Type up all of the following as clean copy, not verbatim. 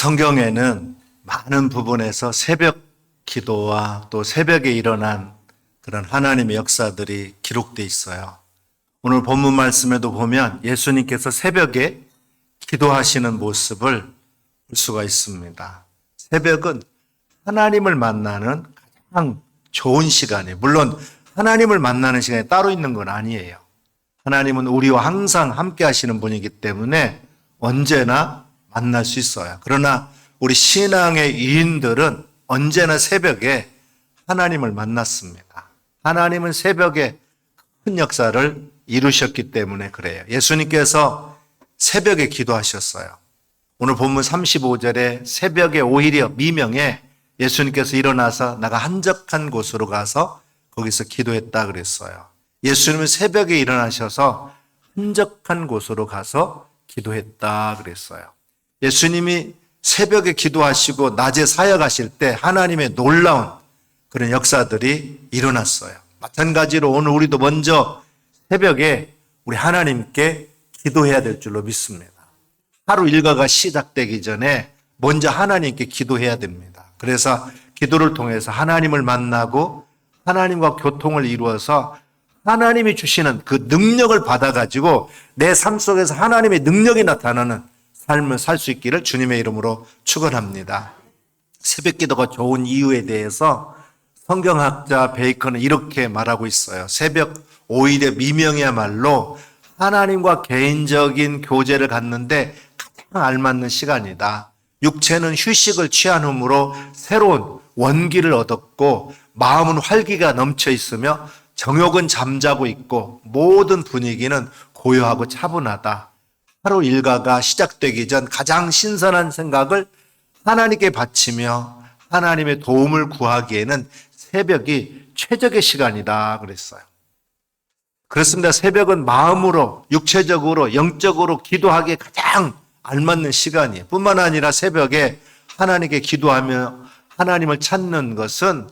성경에는 많은 부분에서 새벽 기도와 또 새벽에 일어난 그런 하나님의 역사들이 기록되어 있어요. 오늘 본문 말씀에도 보면 예수님께서 새벽에 기도하시는 모습을 볼 수가 있습니다. 새벽은 하나님을 만나는 가장 좋은 시간이에요. 물론 하나님을 만나는 시간이 따로 있는 건 아니에요. 하나님은 우리와 항상 함께 하시는 분이기 때문에 언제나 만날 수 있어요. 그러나 우리 신앙의 유인들은 언제나 새벽에 하나님을 만났습니다. 하나님은 새벽에 큰 역사를 이루셨기 때문에 그래요. 예수님께서 새벽에 기도하셨어요. 오늘 본문 35절에 새벽에 오히려 미명에 예수님께서 일어나서 나가 한적한 곳으로 가서 거기서 기도했다 그랬어요. 예수님은 새벽에 일어나셔서 한적한 곳으로 가서 기도했다 그랬어요. 예수님이 새벽에 기도하시고 낮에 사역하실 때 하나님의 놀라운 그런 역사들이 일어났어요. 마찬가지로 오늘 우리도 먼저 새벽에 우리 하나님께 기도해야 될 줄로 믿습니다. 하루 일과가 시작되기 전에 먼저 하나님께 기도해야 됩니다. 그래서 기도를 통해서 하나님을 만나고 하나님과 교통을 이루어서 하나님이 주시는 그 능력을 받아가지고 내 삶 속에서 하나님의 능력이 나타나는 삶을 살 수 있기를 주님의 이름으로 축원합니다. 새벽 기도가 좋은 이유에 대해서 성경학자 베이컨은 이렇게 말하고 있어요. 새벽 오히려 미명이야말로 하나님과 개인적인 교제를 갖는데 가장 알맞는 시간이다. 육체는 휴식을 취한 후므로 새로운 원기를 얻었고 마음은 활기가 넘쳐 있으며 정욕은 잠자고 있고 모든 분위기는 고요하고 차분하다. 하루 일과가 시작되기 전 가장 신선한 생각을 하나님께 바치며 하나님의 도움을 구하기에는 새벽이 최적의 시간이다 그랬어요. 그렇습니다. 새벽은 마음으로, 육체적으로, 영적으로 기도하기에 가장 알맞는 시간이에요. 뿐만 아니라 새벽에 하나님께 기도하며 하나님을 찾는 것은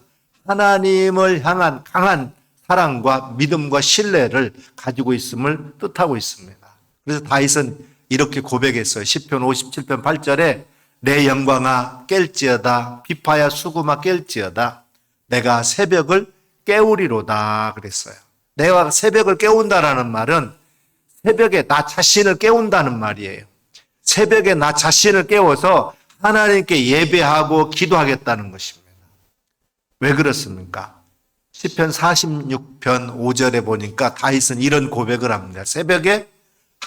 하나님을 향한 강한 사랑과 믿음과 신뢰를 가지고 있음을 뜻하고 있습니다. 그래서 다윗은 이렇게 고백했어요. 시편 57편 8절에 내 영광아 깰지어다 비파야 수금아 깰지어다 내가 새벽을 깨우리로다 그랬어요. 내가 새벽을 깨운다라는 말은 새벽에 나 자신을 깨운다는 말이에요. 새벽에 나 자신을 깨워서 하나님께 예배하고 기도하겠다는 것입니다. 왜 그렇습니까? 시편 46편 5절에 보니까 다윗은 이런 고백을 합니다. 새벽에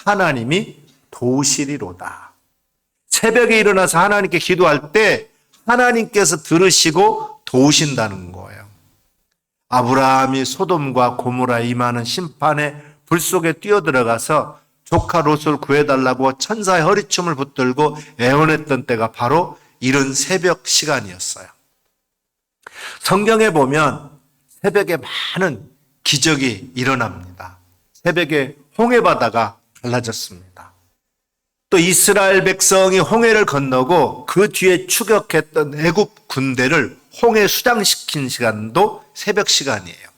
하나님이 도우시리로다. 새벽에 일어나서 하나님께 기도할 때 하나님께서 들으시고 도우신다는 거예요. 아브라함이 소돔과 고모라에 임하는 심판의 불 속에 뛰어들어가서 조카 롯을 구해달라고 천사의 허리춤을 붙들고 애원했던 때가 바로 이런 새벽 시간이었어요. 성경에 보면 새벽에 많은 기적이 일어납니다. 새벽에 홍해바다가 갈라졌습니다. 또 이스라엘 백성이 홍해를 건너고 그 뒤에 추격했던 애굽 군대를 홍해 수장시킨 시간도 새벽 시간이에요.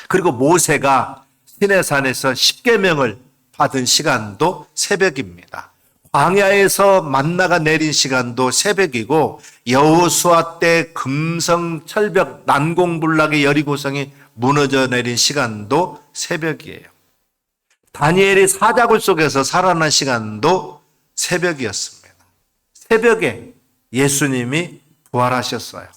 그리고 모세가 시내산에서 십계명을 받은 시간도 새벽입니다. 광야에서 만나가 내린 시간도 새벽이고 여호수아 때 금성철벽 난공불락의 여리고성이 무너져 내린 시간도 새벽이에요. 다니엘이 사자굴 속에서 살아난 시간도 새벽이었습니다. 새벽에 예수님이 부활하셨어요.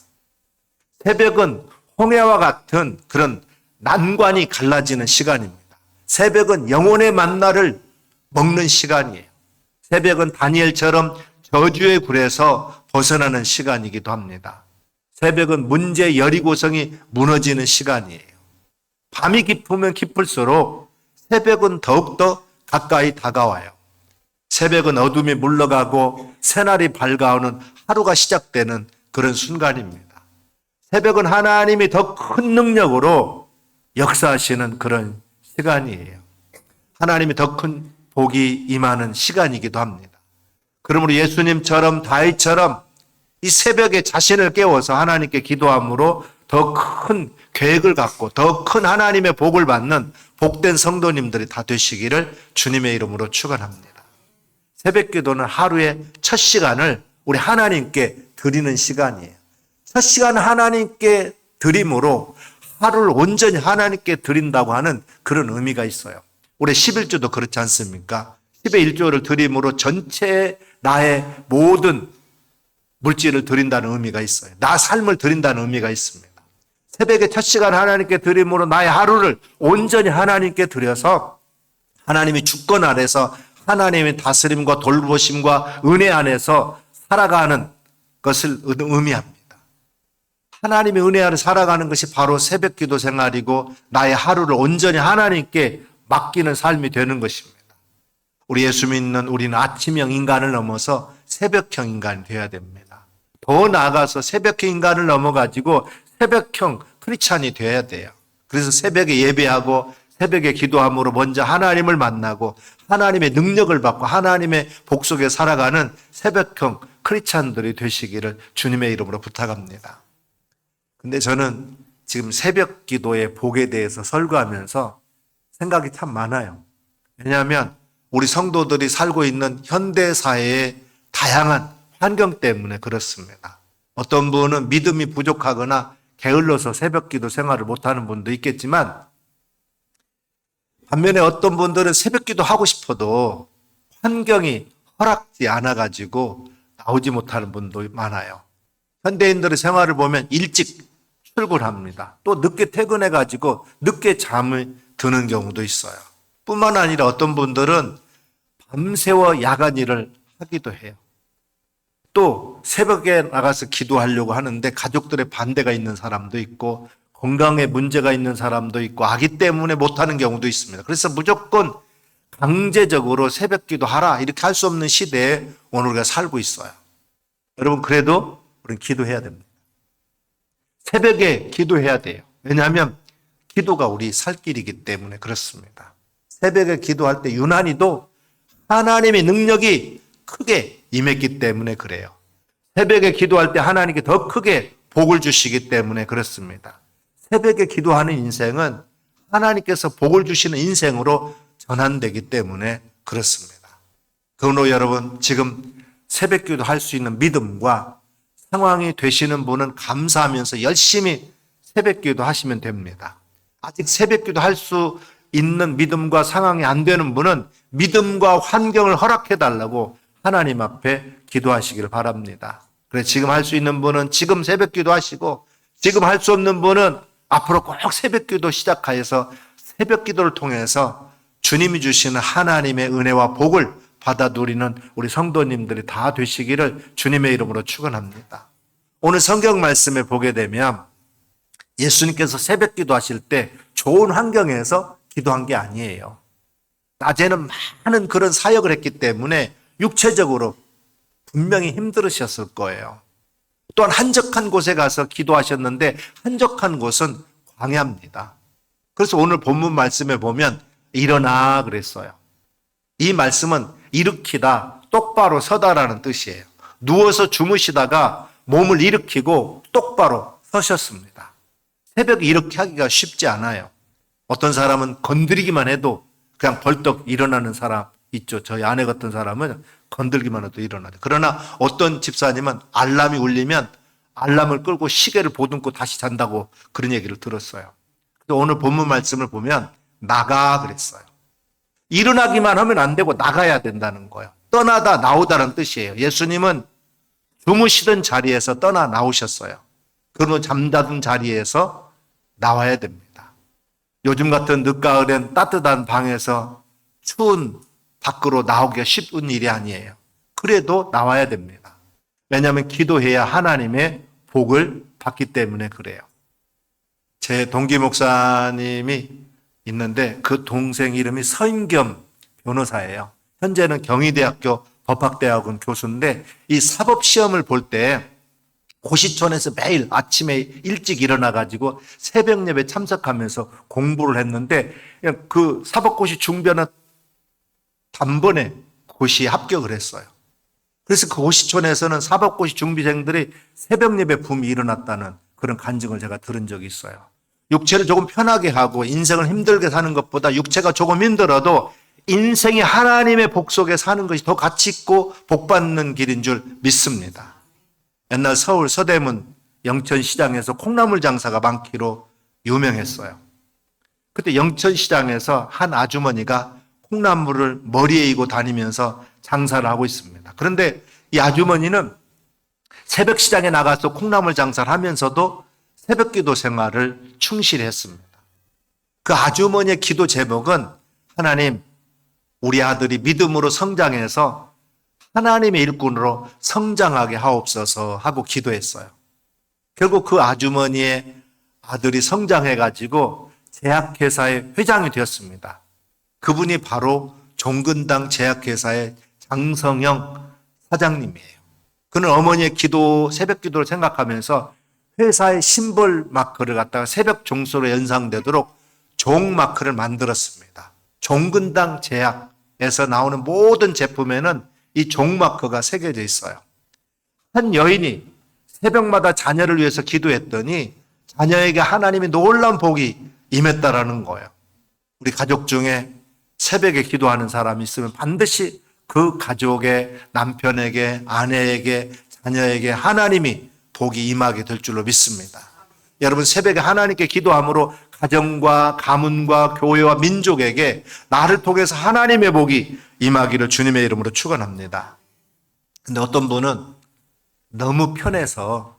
새벽은 홍해와 같은 그런 난관이 갈라지는 시간입니다. 새벽은 영혼의 만나를 먹는 시간이에요. 새벽은 다니엘처럼 저주의 굴에서 벗어나는 시간이기도 합니다. 새벽은 문제 여리고성이 무너지는 시간이에요. 밤이 깊으면 깊을수록 새벽은 더욱더 가까이 다가와요. 새벽은 어둠이 물러가고 새날이 밝아오는 하루가 시작되는 그런 순간입니다. 새벽은 하나님이 더 큰 능력으로 역사하시는 그런 시간이에요. 하나님이 더 큰 복이 임하는 시간이기도 합니다. 그러므로 예수님처럼 다윗처럼 이 새벽에 자신을 깨워서 하나님께 기도함으로 더 큰 계획을 갖고 더 큰 하나님의 복을 받는 복된 성도님들이 다 되시기를 주님의 이름으로 축원합니다. 새벽 기도는 하루의 첫 시간을 우리 하나님께 드리는 시간이에요. 첫 시간 하나님께 드림으로 하루를 온전히 하나님께 드린다고 하는 그런 의미가 있어요. 올해 11조도 그렇지 않습니까? 10의 1조를 드림으로 전체 나의 모든 물질을 드린다는 의미가 있어요. 나 삶을 드린다는 의미가 있습니다. 새벽에 첫 시간 하나님께 드림으로 나의 하루를 온전히 하나님께 드려서 하나님이 주권 아래서 하나님의 다스림과 돌보심과 은혜 안에서 살아가는 것을 의미합니다. 하나님의 은혜 아래 살아가는 것이 바로 새벽 기도 생활이고 나의 하루를 온전히 하나님께 맡기는 삶이 되는 것입니다. 우리 예수 믿는 우리는 아침형 인간을 넘어서 새벽형 인간이 되어야 됩니다. 더 나아가서 새벽형 인간을 넘어가지고 새벽형 크리스찬이 되어야 돼요. 그래서 새벽에 예배하고 새벽에 기도함으로 먼저 하나님을 만나고 하나님의 능력을 받고 하나님의 복 속에 살아가는 새벽형 크리스찬들이 되시기를 주님의 이름으로 부탁합니다. 근데 저는 지금 새벽 기도의 복에 대해서 설교하면서 생각이 참 많아요. 왜냐하면 우리 성도들이 살고 있는 현대사회의 다양한 환경 때문에 그렇습니다. 어떤 분은 믿음이 부족하거나 게을러서 새벽 기도 생활을 못하는 분도 있겠지만 반면에 어떤 분들은 새벽 기도 하고 싶어도 환경이 허락지 않아가지고 나오지 못하는 분도 많아요. 현대인들의 생활을 보면 일찍 출근합니다. 또 늦게 퇴근해가지고 늦게 잠을 드는 경우도 있어요. 뿐만 아니라 어떤 분들은 밤새워 야간 일을 하기도 해요. 또 새벽에 나가서 기도하려고 하는데 가족들의 반대가 있는 사람도 있고 건강에 문제가 있는 사람도 있고 아기 때문에 못하는 경우도 있습니다. 그래서 무조건 강제적으로 새벽 기도하라 이렇게 할 수 없는 시대에 오늘 우리가 살고 있어요. 여러분 그래도 우리는 기도해야 됩니다. 새벽에 기도해야 돼요. 왜냐하면 기도가 우리 살 길이기 때문에 그렇습니다. 새벽에 기도할 때 유난히도 하나님의 능력이 크게 임했기 때문에 그래요. 새벽에 기도할 때 하나님께 더 크게 복을 주시기 때문에 그렇습니다. 새벽에 기도하는 인생은 하나님께서 복을 주시는 인생으로 전환되기 때문에 그렇습니다. 그러므로 여러분 지금 새벽 기도할 수 있는 믿음과 상황이 되시는 분은 감사하면서 열심히 새벽 기도 하시면 됩니다. 아직 새벽 기도 할 수 있는 믿음과 상황이 안 되는 분은 믿음과 환경을 허락해 달라고 하나님 앞에 기도하시기를 바랍니다. 그래서 지금 할 수 있는 분은 지금 새벽 기도 하시고 지금 할 수 없는 분은 앞으로 꼭 새벽 기도 시작하여서 새벽 기도를 통해서 주님이 주시는 하나님의 은혜와 복을 받아 누리는 우리 성도님들이 다 되시기를 주님의 이름으로 축원합니다. 오늘 성경 말씀에 보게 되면 예수님께서 새벽 기도하실 때 좋은 환경에서 기도한 게 아니에요. 낮에는 많은 그런 사역을 했기 때문에 육체적으로 분명히 힘들으셨을 거예요. 또한 한적한 곳에 가서 기도하셨는데 한적한 곳은 광야입니다. 그래서 오늘 본문 말씀에 보면 일어나 그랬어요. 이 말씀은 일으키다, 똑바로 서다라는 뜻이에요. 누워서 주무시다가 몸을 일으키고 똑바로 서셨습니다. 새벽에 이렇게 하기가 쉽지 않아요. 어떤 사람은 건드리기만 해도 그냥 벌떡 일어나는 사람 있죠. 저희 아내 같은 사람은 건들기만 해도 일어나죠. 그러나 어떤 집사님은 알람이 울리면 알람을 끌고 시계를 보듬고 다시 잔다고 그런 얘기를 들었어요. 오늘 본문 말씀을 보면 나가 그랬어요. 일어나기만 하면 안 되고 나가야 된다는 거예요. 떠나다 나오다는 뜻이에요. 예수님은 주무시던 자리에서 떠나 나오셨어요. 그리고 잠자던 자리에서 나와야 됩니다. 요즘 같은 늦가을엔 따뜻한 방에서 추운 밖으로 나오기가 쉬운 일이 아니에요. 그래도 나와야 됩니다. 왜냐하면 기도해야 하나님의 복을 받기 때문에 그래요. 제 동기 목사님이 있는데 그 동생 이름이 서인겸 변호사예요. 현재는 경희대학교 법학대학원 교수인데 이 사법시험을 볼 때 고시촌에서 매일 아침에 일찍 일어나가지고 새벽 예배 참석하면서 공부를 했는데 그 사법고시 중변은 단번에 고시에 합격을 했어요. 그래서 그 고시촌에서는 사법고시 준비생들이 새벽 예배 붐이 일어났다는 그런 간증을 제가 들은 적이 있어요. 육체를 조금 편하게 하고 인생을 힘들게 사는 것보다 육체가 조금 힘들어도 인생이 하나님의 복 속에 사는 것이 더 가치 있고 복 받는 길인 줄 믿습니다. 옛날 서울 서대문 영천시장에서 콩나물 장사가 많기로 유명했어요. 그때 영천시장에서 한 아주머니가 콩나물을 머리에 이고 다니면서 장사를 하고 있습니다. 그런데 이 아주머니는 새벽 시장에 나가서 콩나물 장사를 하면서도 새벽 기도 생활을 충실히 했습니다. 그 아주머니의 기도 제목은 하나님, 우리 아들이 믿음으로 성장해서 하나님의 일꾼으로 성장하게 하옵소서 하고 기도했어요. 결국 그 아주머니의 아들이 성장해가지고 제약회사의 회장이 되었습니다. 그분이 바로 종근당 제약회사의 장성영 사장님이에요. 그는 어머니의 기도, 새벽 기도를 생각하면서 회사의 심벌 마크를 갖다가 새벽 종소로 연상되도록 종 마크를 만들었습니다. 종근당 제약에서 나오는 모든 제품에는 이 종 마크가 새겨져 있어요. 한 여인이 새벽마다 자녀를 위해서 기도했더니 자녀에게 하나님의 놀라운 복이 임했다라는 거예요. 우리 가족 중에 새벽에 기도하는 사람이 있으면 반드시 그 가족의 남편에게, 아내에게, 자녀에게 하나님이 복이 임하게 될 줄로 믿습니다. 여러분, 새벽에 하나님께 기도함으로 가정과 가문과 교회와 민족에게 나를 통해서 하나님의 복이 임하기를 주님의 이름으로 축원합니다. 근데 어떤 분은 너무 편해서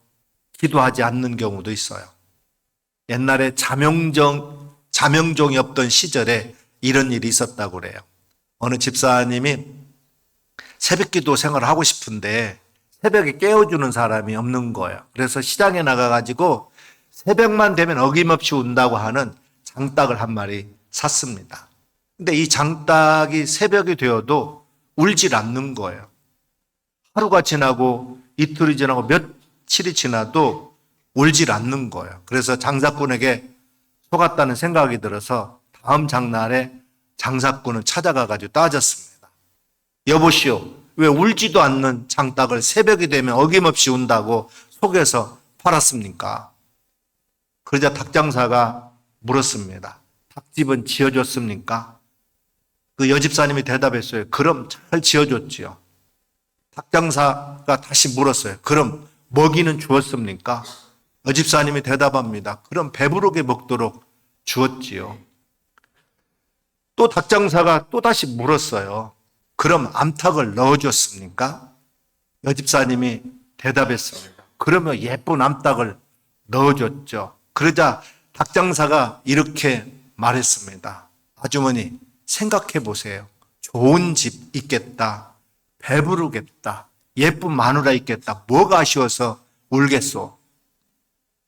기도하지 않는 경우도 있어요. 옛날에 자명종이 없던 시절에 이런 일이 있었다고 그래요. 어느 집사님이 새벽 기도 생활을 하고 싶은데 새벽에 깨워주는 사람이 없는 거예요. 그래서 시장에 나가가지고 새벽만 되면 어김없이 운다고 하는 장닭을 한 마리 샀습니다. 근데 이 장닭이 새벽이 되어도 울질 않는 거예요. 하루가 지나고 이틀이 지나고 며칠이 지나도 울질 않는 거예요. 그래서 장사꾼에게 속았다는 생각이 들어서 다음 장날에 장사꾼을 찾아가가지고 따졌습니다. 여보시오, 왜 울지도 않는 장닭을 새벽이 되면 어김없이 운다고 속여서 팔았습니까? 그러자 닭장사가 물었습니다. 닭집은 지어줬습니까? 그 여집사님이 대답했어요. 그럼 잘 지어줬지요. 닭장사가 다시 물었어요. 그럼 먹이는 주었습니까? 여집사님이 대답합니다. 그럼 배부르게 먹도록 주었지요. 또 닭장사가 또 다시 물었어요. 그럼 암탉을 넣어줬습니까? 여집사님이 대답했습니다. 그러면 예쁜 암탉을 넣어줬죠. 그러자 닭장사가 이렇게 말했습니다. 아주머니, 생각해 보세요. 좋은 집 있겠다. 배부르겠다. 예쁜 마누라 있겠다. 뭐가 아쉬워서 울겠소?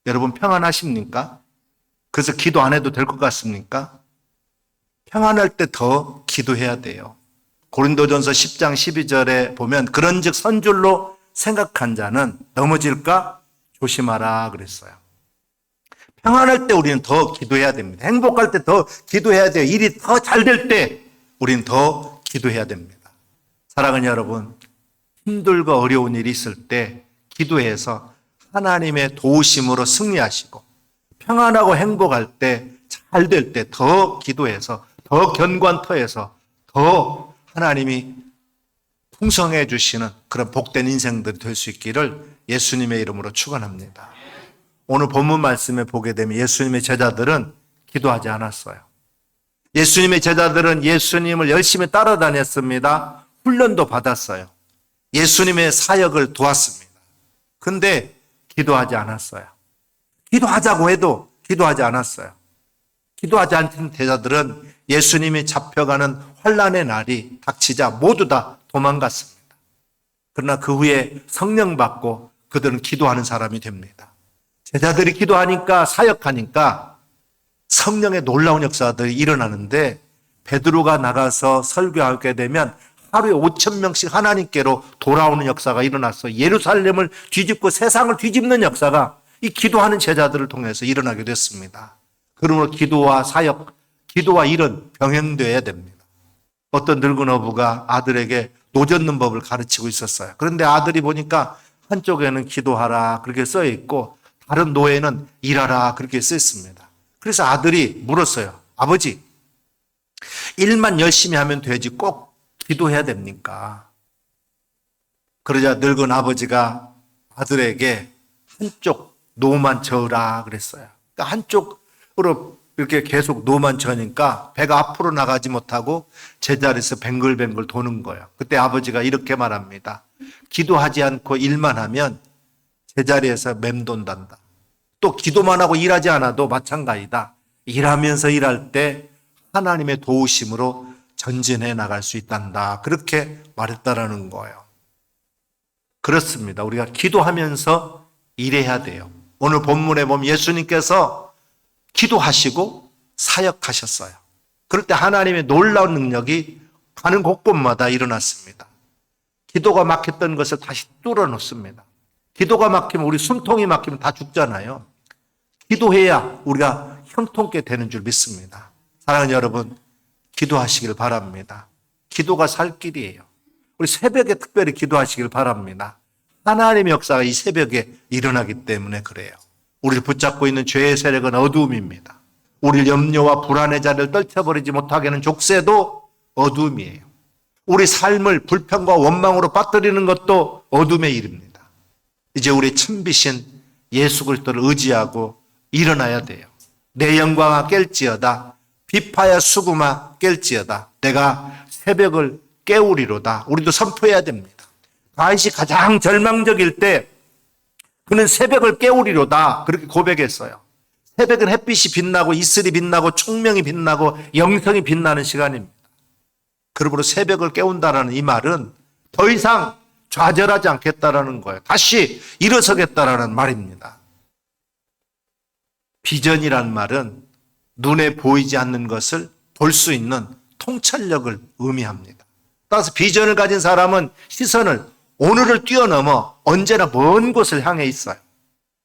여러분 평안하십니까? 그래서 기도 안 해도 될 것 같습니까? 평안할 때 더 기도해야 돼요. 고린도전서 10장 12절에 보면 그런즉 선줄로 생각한 자는 넘어질까 조심하라 그랬어요. 평안할 때 우리는 더 기도해야 됩니다. 행복할 때 더 기도해야 돼요. 일이 더 잘 될 때 우리는 더 기도해야 됩니다. 사랑하는 여러분, 힘들고 어려운 일이 있을 때 기도해서 하나님의 도우심으로 승리하시고 평안하고 행복할 때 잘 될 때 더 기도해서 더 견고한 터에서 더 하나님이 풍성해 주시는 그런 복된 인생들이 될 수 있기를 예수님의 이름으로 축원합니다. 오늘 본문 말씀에 보게 되면 예수님의 제자들은 기도하지 않았어요. 예수님의 제자들은 예수님을 열심히 따라다녔습니다. 훈련도 받았어요. 예수님의 사역을 도왔습니다. 근데 기도하지 않았어요. 기도하자고 해도 기도하지 않았어요. 기도하지 않던 제자들은 예수님이 잡혀가는 환난의 날이 닥치자 모두 다 도망갔습니다. 그러나 그 후에 성령 받고 그들은 기도하는 사람이 됩니다. 제자들이 기도하니까 사역하니까 성령의 놀라운 역사들이 일어나는데 베드로가 나가서 설교하게 되면 하루에 5,000명씩 하나님께로 돌아오는 역사가 일어났어. 예루살렘을 뒤집고 세상을 뒤집는 역사가 이 기도하는 제자들을 통해서 일어나게 됐습니다. 그러므로 기도와 사역, 기도와 일은 병행되어야 됩니다. 어떤 늙은 어부가 아들에게 노 젓는 법을 가르치고 있었어요. 그런데 아들이 보니까 한쪽에는 기도하라 그렇게 써 있고 다른 노에는 일하라 그렇게 써 있습니다. 그래서 아들이 물었어요. 아버지, 일만 열심히 하면 되지 꼭 기도해야 됩니까? 그러자 늙은 아버지가 아들에게 한쪽 노만 저으라 그랬어요. 그러니까 한쪽으로 이렇게 계속 노만 저으니까 배가 앞으로 나가지 못하고 제자리에서 뱅글뱅글 도는 거예요. 그때 아버지가 이렇게 말합니다. 기도하지 않고 일만 하면 제자리에서 맴돈단다. 또 기도만 하고 일하지 않아도 마찬가지다. 일하면서 일할 때 하나님의 도우심으로 전진해 나갈 수 있단다. 그렇게 말했다라는 거예요. 그렇습니다. 우리가 기도하면서 일해야 돼요. 오늘 본문에 보면 예수님께서 기도하시고 사역하셨어요. 그럴 때 하나님의 놀라운 능력이 가는 곳곳마다 일어났습니다. 기도가 막혔던 것을 다시 뚫어놓습니다. 기도가 막히면 우리 숨통이 막히면 다 죽잖아요. 기도해야 우리가 형통케 되는 줄 믿습니다. 사랑하는 여러분, 기도하시길 바랍니다. 기도가 살 길이에요. 우리 새벽에 특별히 기도하시길 바랍니다. 하나님의 역사가 이 새벽에 일어나기 때문에 그래요. 우리를 붙잡고 있는 죄의 세력은 어두움입니다. 우리 염려와 불안의 자리를 떨쳐버리지 못하게 하는 족쇄도 어두움이에요. 우리 삶을 불평과 원망으로 빠뜨리는 것도 어둠의 일입니다. 이제 우리 참비신 예수 그리스도를 의지하고 일어나야 돼요. 내 영광아 깰지어다. 비파야 수구마 깰지어다. 내가 새벽을 깨우리로다. 우리도 선포해야 됩니다. 다윗이 가장 절망적일 때 그는 새벽을 깨우리로다. 그렇게 고백했어요. 새벽은 햇빛이 빛나고 이슬이 빛나고 총명이 빛나고 영성이 빛나는 시간입니다. 그러므로 새벽을 깨운다라는 이 말은 더 이상 좌절하지 않겠다라는 거예요. 다시 일어서겠다라는 말입니다. 비전이란 말은 눈에 보이지 않는 것을 볼 수 있는 통찰력을 의미합니다. 따라서 비전을 가진 사람은 시선을 오늘을 뛰어넘어 언제나 먼 곳을 향해 있어요.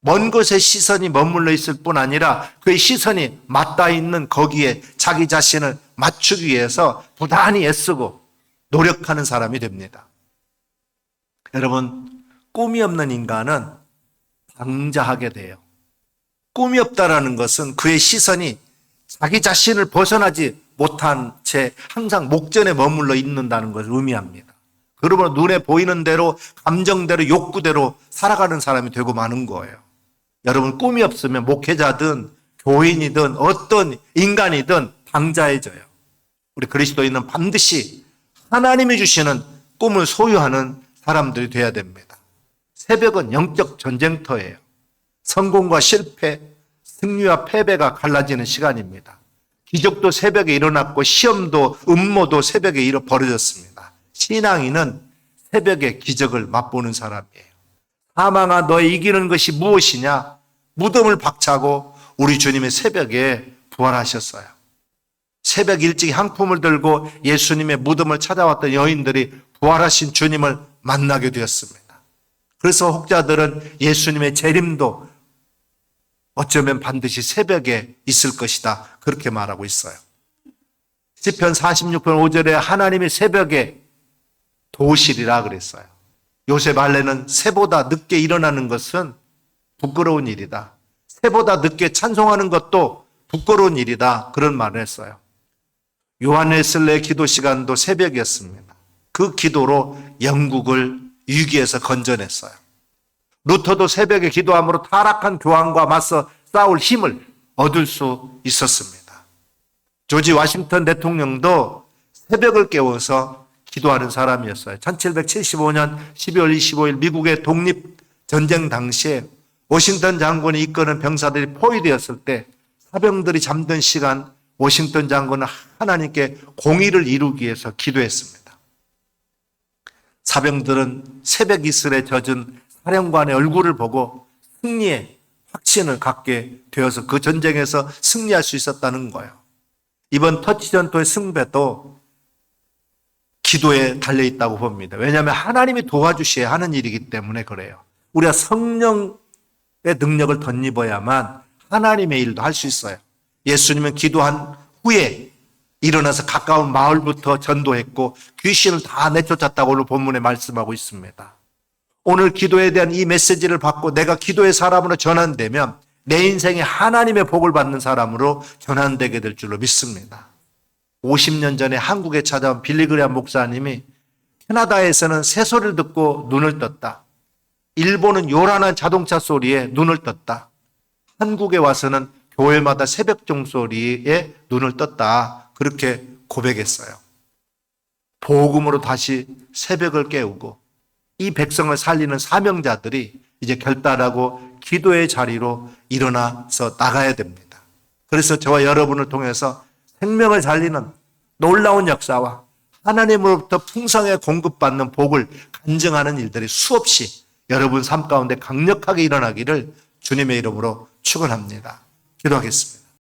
먼 곳에 시선이 머물러 있을 뿐 아니라 그의 시선이 맞닿아 있는 거기에 자기 자신을 맞추기 위해서 부단히 애쓰고 노력하는 사람이 됩니다. 여러분, 꿈이 없는 인간은 방자하게 돼요. 꿈이 없다라는 것은 그의 시선이 자기 자신을 벗어나지 못한 채 항상 목전에 머물러 있는다는 것을 의미합니다. 그러므로 눈에 보이는 대로 감정대로 욕구대로 살아가는 사람이 되고 마는 거예요. 여러분, 꿈이 없으면 목회자든 교인이든 어떤 인간이든 방자해져요. 우리 그리스도인은 반드시 하나님이 주시는 꿈을 소유하는 사람들이 돼야 됩니다. 새벽은 영적 전쟁터예요. 성공과 실패, 승리와 패배가 갈라지는 시간입니다. 기적도 새벽에 일어났고 시험도 음모도 새벽에 벌어졌습니다. 신앙인은 새벽에 기적을 맛보는 사람이에요. 사망아 너의 이기는 것이 무엇이냐? 무덤을 박차고 우리 주님의 새벽에 부활하셨어요. 새벽 일찍 향품을 들고 예수님의 무덤을 찾아왔던 여인들이 부활하신 주님을 만나게 되었습니다. 그래서 혹자들은 예수님의 재림도 어쩌면 반드시 새벽에 있을 것이다. 그렇게 말하고 있어요. 시편 46편 5절에 하나님의 새벽에 도우시리라 그랬어요. 요셉 알레는 새보다 늦게 일어나는 것은 부끄러운 일이다. 새보다 늦게 찬송하는 것도 부끄러운 일이다. 그런 말을 했어요. 요한 웨슬레의 기도 시간도 새벽이었습니다. 그 기도로 영국을 위기에서 건져냈어요. 루터도 새벽에 기도함으로 타락한 교황과 맞서 싸울 힘을 얻을 수 있었습니다. 조지 워싱턴 대통령도 새벽을 깨워서 기도하는 사람이었어요. 1775년 12월 25일 미국의 독립전쟁 당시에 워싱턴 장군이 이끄는 병사들이 포위되었을 때 사병들이 잠든 시간 워싱턴 장군은 하나님께 공의를 이루기 위해서 기도했습니다. 사병들은 새벽 이슬에 젖은 사령관의 얼굴을 보고 승리의 확신을 갖게 되어서 그 전쟁에서 승리할 수 있었다는 거예요. 이번 터치 전투의 승배도 기도에 달려있다고 봅니다. 왜냐하면 하나님이 도와주셔야 하는 일이기 때문에 그래요. 우리가 성령의 능력을 덧입어야만 하나님의 일도 할 수 있어요. 예수님은 기도한 후에 일어나서 가까운 마을부터 전도했고 귀신을 다 내쫓았다고 오늘 본문에 말씀하고 있습니다. 오늘 기도에 대한 이 메시지를 받고 내가 기도의 사람으로 전환되면 내 인생에 하나님의 복을 받는 사람으로 전환되게 될 줄로 믿습니다. 50년 전에 한국에 찾아온 빌리그레암 목사님이 캐나다에서는 새소리를 듣고 눈을 떴다. 일본은 요란한 자동차 소리에 눈을 떴다. 한국에 와서는 교회마다 새벽 종소리에 눈을 떴다. 그렇게 고백했어요. 복음으로 다시 새벽을 깨우고 이 백성을 살리는 사명자들이 이제 결단하고 기도의 자리로 일어나서 나가야 됩니다. 그래서 저와 여러분을 통해서 생명을 살리는 놀라운 역사와 하나님으로부터 풍성하게 공급받는 복을 간증하는 일들이 수없이 여러분 삶 가운데 강력하게 일어나기를 주님의 이름으로 축원합니다. 기도하겠습니다.